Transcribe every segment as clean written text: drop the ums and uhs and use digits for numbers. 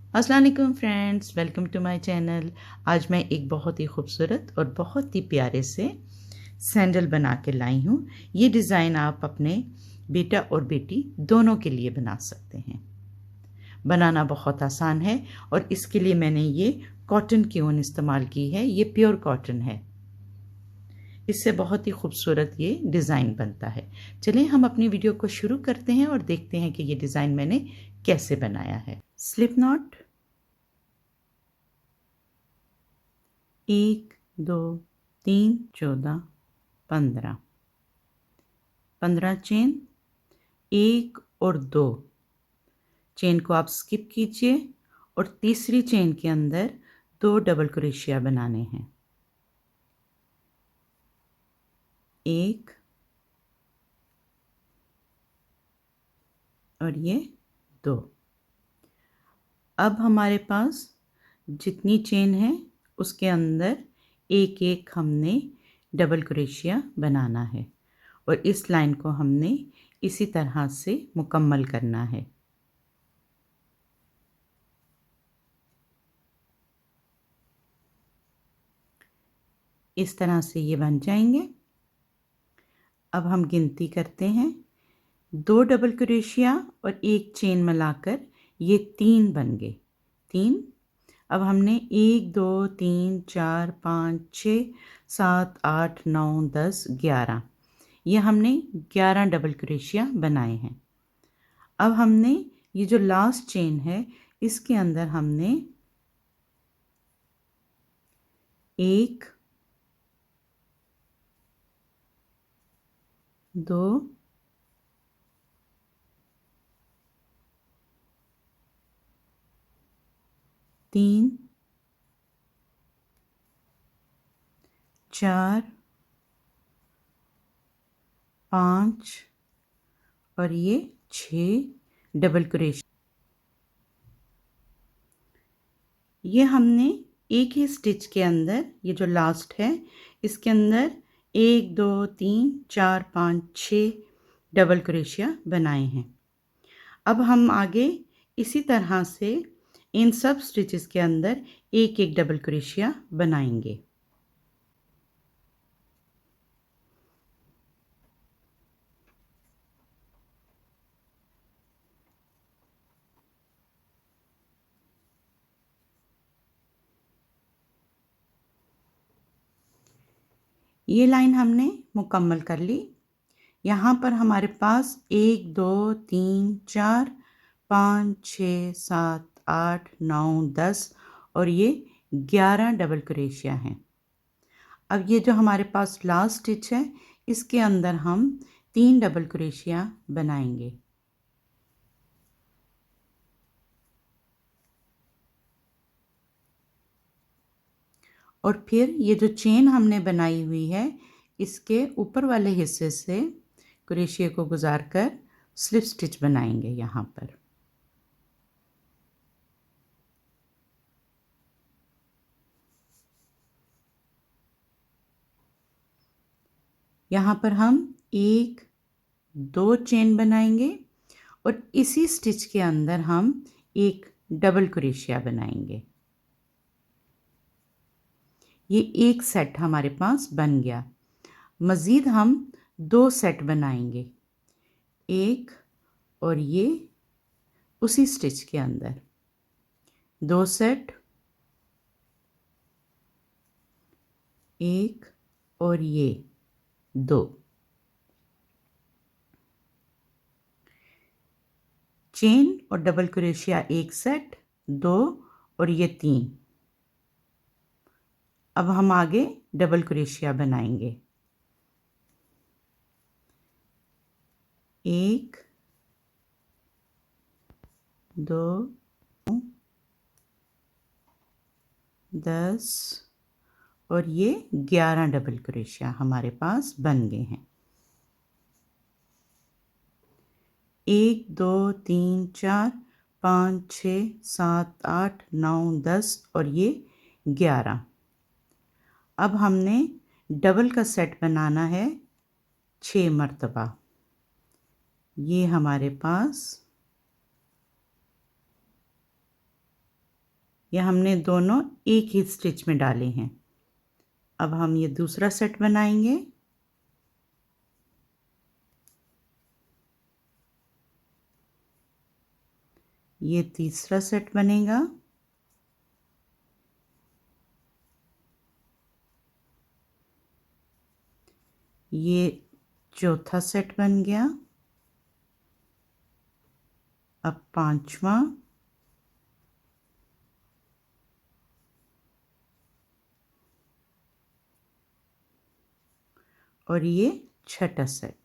अस्सलाम वालेकुम friends, welcome to my channel. आज मैं एक बहुत ही खूबसूरत और बहुत ही प्यारे से सैंडल बना के लाई हूँ। ये डिज़ाइन आप अपने बेटा और बेटी दोनों के लिए बना सकते हैं। बनाना बहुत आसान है और इसके लिए मैंने ये कॉटन की ऊन इस्तेमाल की है। ये प्योर कॉटन है। इससे बहुत ही खूबसूरत ये डिज़ाइन बनता है। चलिए हम अपनी वीडियो को शुरू करते हैं और देखते हैं कि ये डिज़ाइन मैंने कैसे बनाया है। स्लिप नॉट 1, 2, 3, 14, 15 15 चेन, 1 और 2 चेन को आप स्किप कीजिए और तीसरी चेन के अंदर 2 डबल क्रोशिया बनाने हैं। 1 और ये 2। अब हमारे पास जितनी चेन है उसके अंदर एक एक हमने डबल क्रोशिया बनाना है और इस लाइन को हमने इसी तरह से मुकम्मल करना है। इस तरह से ये बन जाएंगे। अब हम गिनती करते हैं। 2 डबल क्रोशिया और एक चेन मिलाकर ये 3 बन गए। 3। अब हमने 1 2 3 4 5 6 7 8 9 10 11 ये हमने 11 डबल क्रोशिया बनाए हैं। अब हमने ये जो लास्ट चेन है इसके अंदर हमने 1 2 3 4 5 और ये 6 डबल क्रोशिया। ये हमने एक ही स्टिच के अंदर ये जो लास्ट है इसके अंदर 1 2 3 4 5 6 डबल क्रोशिया बनाए हैं। अब हम आगे इसी तरह से इन सब स्टिचेस के अंदर एक एक डबल क्रोशिया बनाएंगे। ये लाइन हमने मुकम्मल कर ली। यहाँ पर हमारे पास 1 2 3 4 5 6 7 8 9 10 और ये 11 डबल क्रोशिया हैं। अब ये जो हमारे पास लास्ट स्टिच है इसके अंदर हम 3 डबल क्रोशिया बनाएंगे। और फिर ये जो चेन हमने बनाई हुई है इसके ऊपर वाले हिस्से से क्रोशिया को गुजार कर स्लिप स्टिच बनाएंगे। यहाँ पर हम 1 2 चेन बनाएंगे और इसी स्टिच के अंदर हम एक डबल क्रोशिया बनाएंगे। ये एक सेट हमारे पास बन गया। मज़ीद हम 2 सेट बनाएंगे, एक और ये उसी स्टिच के अंदर 2 सेट, एक और ये 2 चेन और डबल क्रोशिया एक सेट, 2 और ये 3। अब हम आगे डबल क्रोशिया बनाएंगे। 1 2 10 और ये 11 डबल क्रोशिया हमारे पास बन गए हैं। 1 2 3 4 5 6 7 8 9 10 और ये 11। अब हमने डबल का सेट बनाना है 6 मरतबा। ये हमारे पास ये हमने दोनों एक ही स्टिच में डाले हैं। अब हम ये दूसरा सेट बनाएंगे। ये तीसरा सेट बनेगा। ये चौथा सेट बन गया। अब पांचवा, और ये छठा सेट।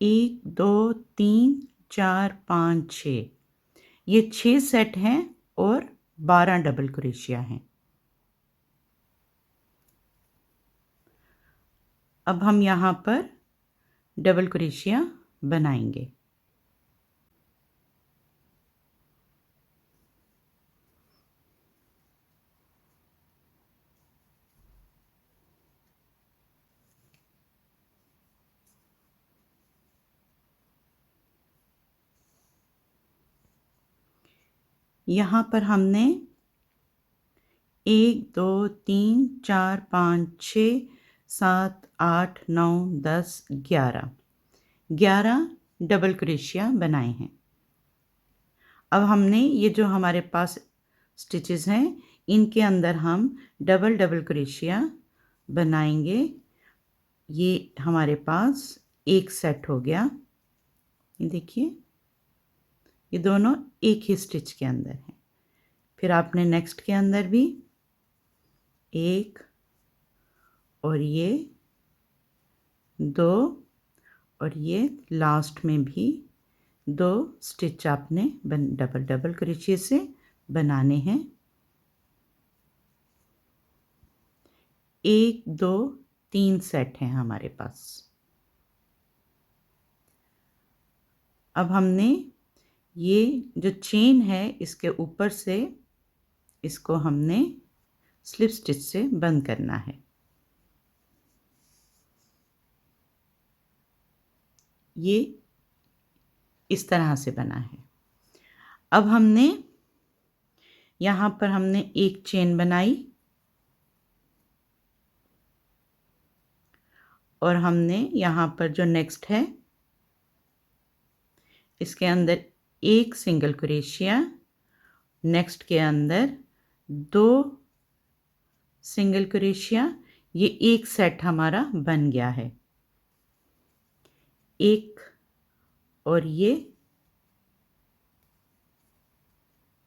एक, दो, तीन, चार, पाँच, छः, ये 6 सेट हैं और 12 डबल क्रोशिया हैं। अब हम यहाँ पर डबल क्रोशिया बनाएंगे। यहाँ पर हमने 1, 2, 3, 4, 5, 6, 7, 8, 9, 10, 11 डबल क्रोशिया बनाए हैं। अब हमने ये जो हमारे पास स्टिचेस हैं, इनके अंदर हम डबल डबल क्रोशिया बनाएंगे। ये हमारे पास एक सेट हो गया। ये देखिए, ये दोनों एक ही स्टिच के अंदर हैं। फिर आपने नेक्स्ट के अंदर भी एक, और ये दो, और ये लास्ट में भी 2 स्टिच आपने डबल डबल क्रोशिया से बनाने हैं। 1, 2, 3 सेट हैं हमारे पास। अब हमने ये जो चेन है, इसके ऊपर से इसको हमने स्लिप स्टिच से बंद करना है। ये इस तरह से बना है। अब हमने यहाँ पर हमने एक चेन बनाई, और हमने यहाँ पर जो नेक्स्ट है, इसके अंदर एक सिंगल क्रोशिया, नेक्स्ट के अंदर 2 सिंगल क्रोशिया। ये एक सेट हमारा बन गया है। एक, और ये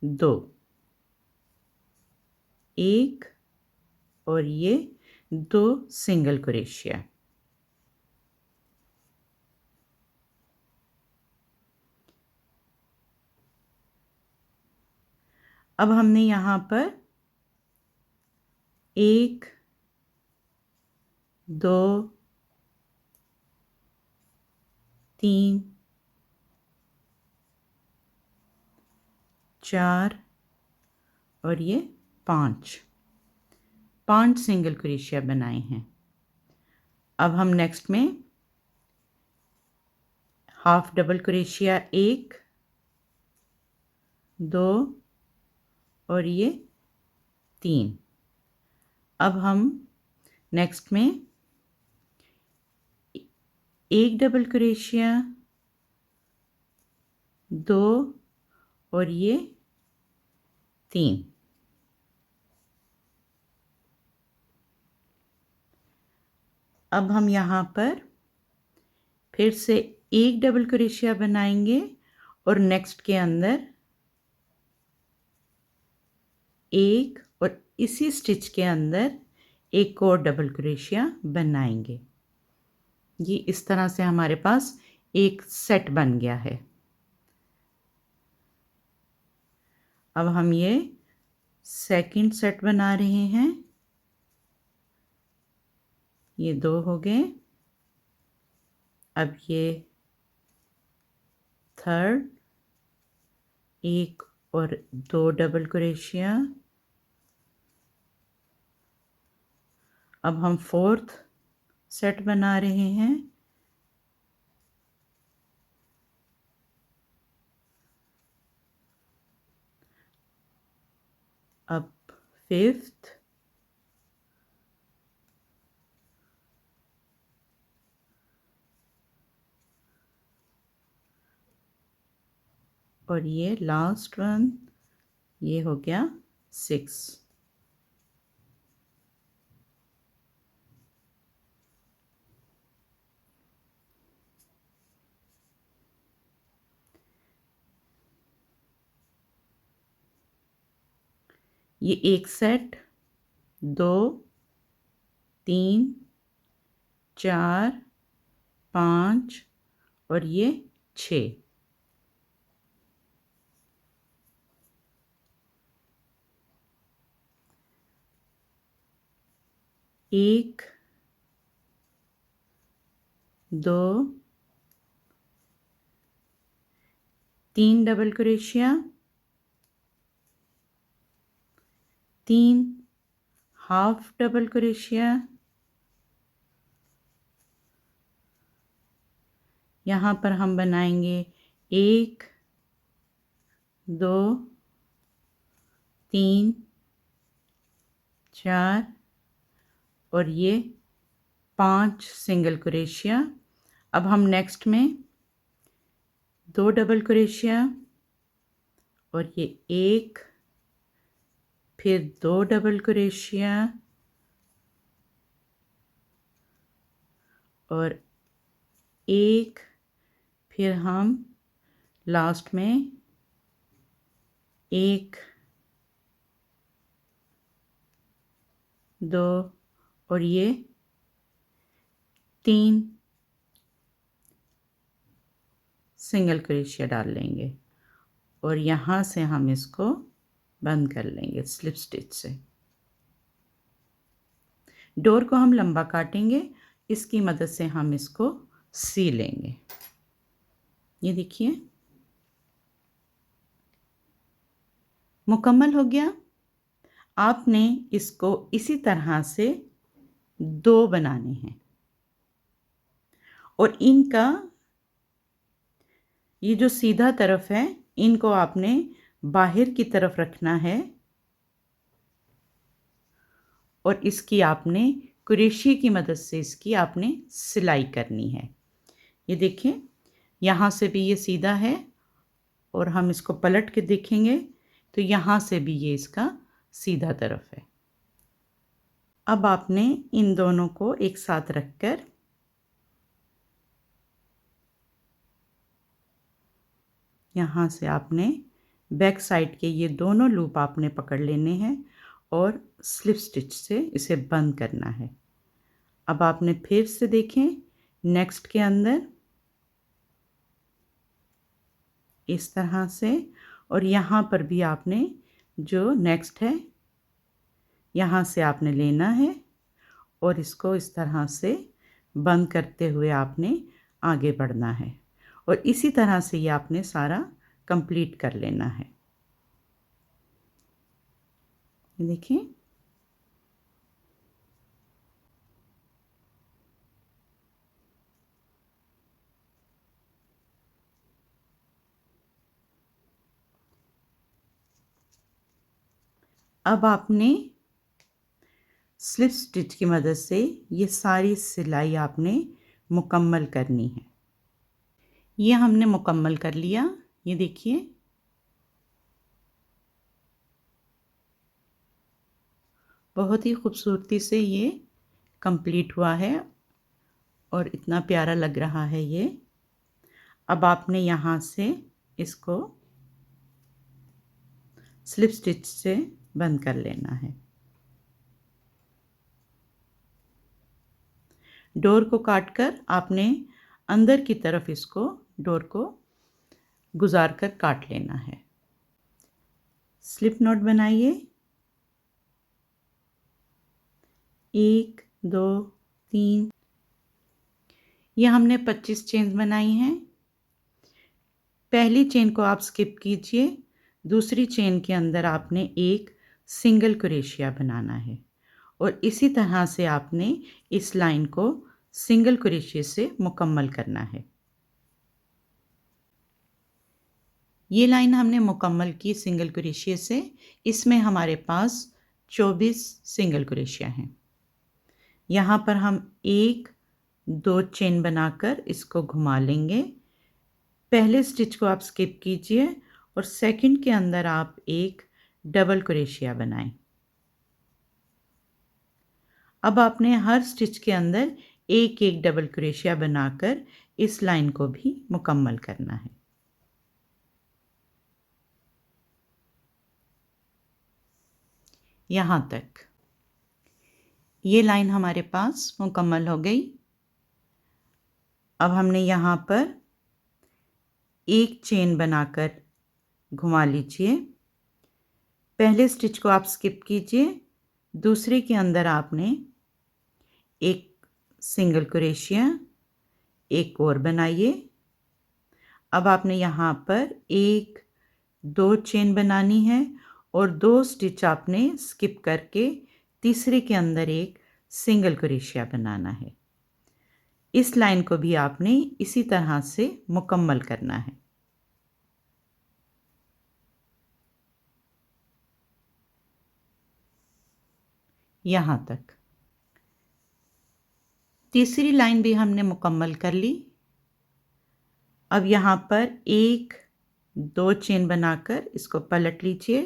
2, एक, और ये 2 सिंगल क्रोशिया। अब हमने यहाँ पर 1, 2, 3, 4, और ये 5 सिंगल क्रोशिया बनाए हैं। अब हम नेक्स्ट में हाफ डबल क्रोशिया, 1, 2, और ये 3। अब हम नेक्स्ट में एक डबल क्रोशिया, 2, और ये 3। अब हम यहाँ पर फिर से एक डबल क्रोशिया बनाएंगे, और नेक्स्ट के अंदर एक, और इसी स्टिच के अंदर एक और डबल क्रोशिया बनाएंगे। ये इस तरह से हमारे पास एक सेट बन गया है। अब हम ये सेकंड सेट बना रहे हैं। ये 2 हो गए। अब ये थर्ड, 1 और 2 डबल क्रोशिया, अब हम फोर्थ सेट बना रहे हैं। अब फिफ्थ, और ये लास्ट वन, ये हो गया 6। ये एक सेट, 2, 3, 4, 5 और ये 6। एक, 2, 3 double crochet, 3 half double crochet, यहाँ पर हम बनाएंगे 1, 2, 3, 4 और ये 5 सिंगल क्रोशिया। अब हम नेक्स्ट में 2 डबल क्रोशिया और ये 1, फिर 2 डबल क्रोशिया और 1, फिर हम लास्ट में 1, 2 और ये 3 सिंगल क्रोशिया डाल लेंगे और यहाँ से हम इसको बंद कर लेंगे स्लिप स्टिच से। डोर को हम लंबा काटेंगे, इसकी मदद से हम इसको सी लेंगे। ये देखिए मुकम्मल हो गया। आपने इसको इसी तरह से 2 बनाने हैं और इनका ये जो सीधा तरफ है इनको आपने बाहर की तरफ रखना है और इसकी आपने क्रोशिया की मदद से इसकी आपने सिलाई करनी है। ये देखिए यहाँ से भी ये सीधा है और हम इसको पलट के देखेंगे तो यहाँ से भी ये इसका सीधा तरफ है। अब आपने इन दोनों को एक साथ रखकर यहाँ से आपने बैक साइड के ये दोनों लूप आपने पकड़ लेने हैं और स्लिप स्टिच से इसे बंद करना है। अब आपने फिर से देखें नेक्स्ट के अंदर इस तरह से और यहाँ पर भी आपने जो नेक्स्ट है यहाँ से आपने लेना है और इसको इस तरह से बंद करते हुए आपने आगे बढ़ना है और इसी तरह से ये आपने सारा कंप्लीट कर लेना है। देखिए अब आपने स्लिप स्टिच की मदद से ये सारी सिलाई आपने मुकम्मल करनी है। ये हमने मुकम्मल कर लिया। ये देखिए बहुत ही खूबसूरती से ये कंप्लीट हुआ है और इतना प्यारा लग रहा है ये। अब आपने यहाँ से इसको स्लिप स्टिच से बंद कर लेना है। डोर को काटकर आपने अंदर की तरफ इसको डोर को गुजार कर काट लेना है। स्लिप नॉट बनाइए 1, 2, 3। ये हमने 25 चेन बनाई हैं। पहली चेन को आप स्किप कीजिए, दूसरी चेन के अंदर आपने एक सिंगल क्रोशिया बनाना है और इसी तरह से आपने इस लाइन को सिंगल क्रोशिया से मुकम्मल करना है। ये लाइन हमने मुकम्मल की सिंगल क्रोशिया से। इसमें हमारे पास 24 सिंगल क्रोशिया हैं। यहाँ पर हम 1 2 चेन बनाकर इसको घुमा लेंगे। पहले स्टिच को आप स्किप कीजिए और सेकंड के अंदर आप एक डबल क्रोशिया बनाएं। अब आपने हर स्टिच के अंदर एक एक डबल क्रोशिया बनाकर इस लाइन को भी मुकम्मल करना है। यहाँ तक ये लाइन हमारे पास मुकम्मल हो गई। अब हमने यहाँ पर एक चेन बनाकर घुमा लीजिए। पहले स्टिच को आप स्किप कीजिए, दूसरे के अंदर आपने एक सिंगल क्रोशिया एक और बनाइए। अब आपने यहाँ पर 1 2 चेन बनानी है और 2 स्टिच आपने स्किप करके तीसरे के अंदर एक सिंगल क्रोशिया बनाना है। इस लाइन को भी आपने इसी तरह से मुकम्मल करना है। यहाँ तक तीसरी लाइन भी हमने मुकम्मल कर ली। अब यहाँ पर 1 2 चेन बनाकर इसको पलट लीजिए।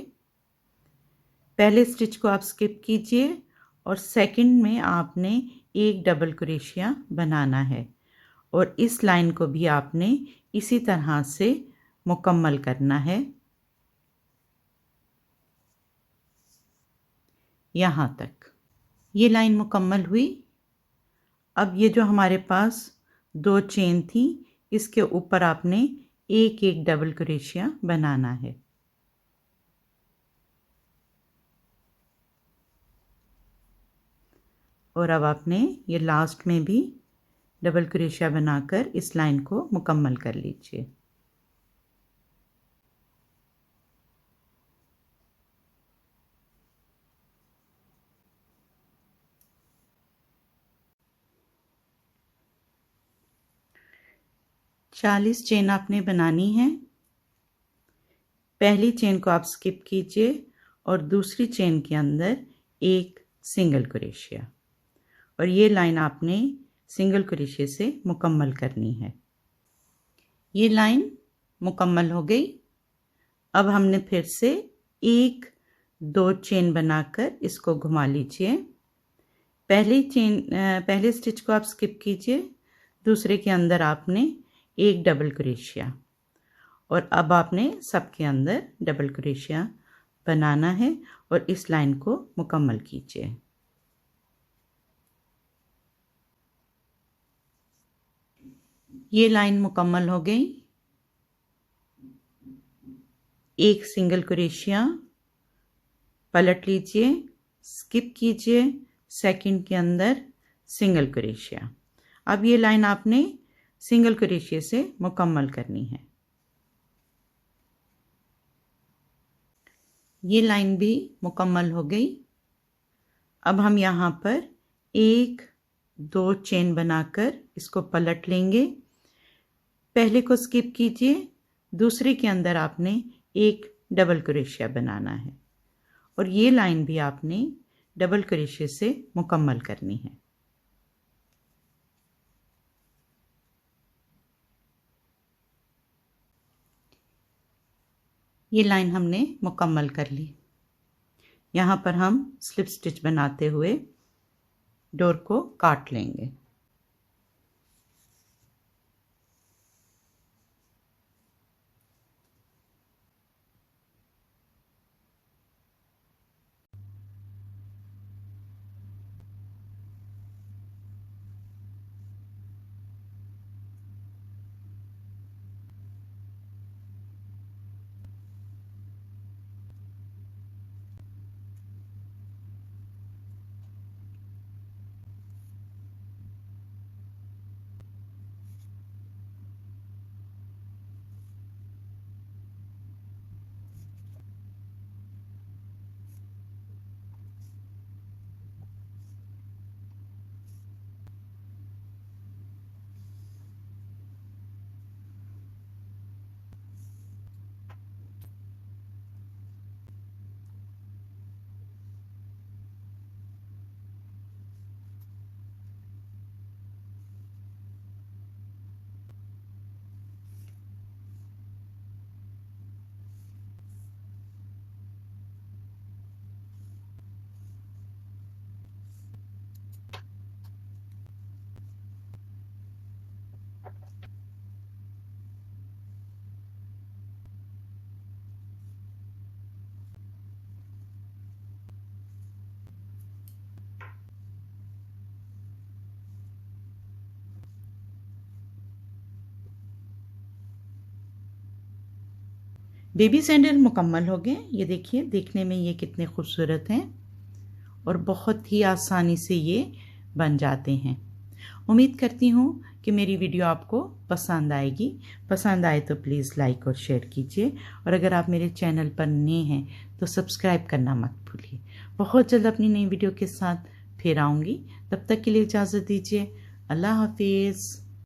पहले स्टिच को आप स्किप कीजिए और सेकंड में आपने एक डबल क्रोशिया बनाना है और इस लाइन को भी आपने इसी तरह से मुकम्मल करना है। यहाँ तक ये लाइन मुकम्मल हुई। अब ये जो हमारे पास 2 चेन थी, इसके ऊपर आपने एक एक डबल क्रोशिया बनाना है। और अब आपने ये लास्ट में भी डबल क्रोशिया बनाकर इस लाइन को मुकम्मल कर लीजिए। चालीस चेन आपने बनानी है। पहली चेन को आप स्किप कीजिए और दूसरी चेन के अंदर एक सिंगल क्रोशिया और ये लाइन आपने सिंगल क्रोशिया से मुकम्मल करनी है। ये लाइन मुकम्मल हो गई। अब हमने फिर से 1 2 चेन बनाकर इसको घुमा लीजिए। पहले स्टिच को आप स्किप कीजिए, दूसरे के अंदर आपने एक डबल क्रोशिया और अब आपने सबके अंदर डबल क्रोशिया बनाना है और इस लाइन को मुकम्मल कीजिए। ये लाइन मुकम्मल हो गई। एक सिंगल क्रोशिया पलट लीजिए, स्किप कीजिए, सेकंड के अंदर सिंगल क्रोशिया। अब ये लाइन आपने सिंगल क्रोशिया से मुकम्मल करनी है। ये लाइन भी मुकम्मल हो गई। अब हम यहाँ पर 1 2 चेन बनाकर इसको पलट लेंगे। पहले को स्किप कीजिए, दूसरे के अंदर आपने एक डबल क्रोशिया बनाना है और ये लाइन भी आपने डबल क्रोशिया से मुकम्मल करनी है। ये लाइन हमने मुकम्मल कर ली। यहाँ पर हम स्लिप स्टिच बनाते हुए डोर को काट लेंगे। बेबी सैंडल मुकम्मल हो गए। ये देखिए, देखने में ये कितने खूबसूरत हैं और बहुत ही आसानी से ये बन जाते हैं। उम्मीद करती हूँ कि मेरी वीडियो आपको पसंद आएगी। पसंद आए तो प्लीज़ लाइक और शेयर कीजिए, और अगर आप मेरे चैनल पर नए हैं तो सब्सक्राइब करना मत भूलिए। बहुत जल्द अपनी नई वीडियो के साथ फिर आऊँगी। तब तक के लिए इजाज़त दीजिए। अल्लाह हाफिज़।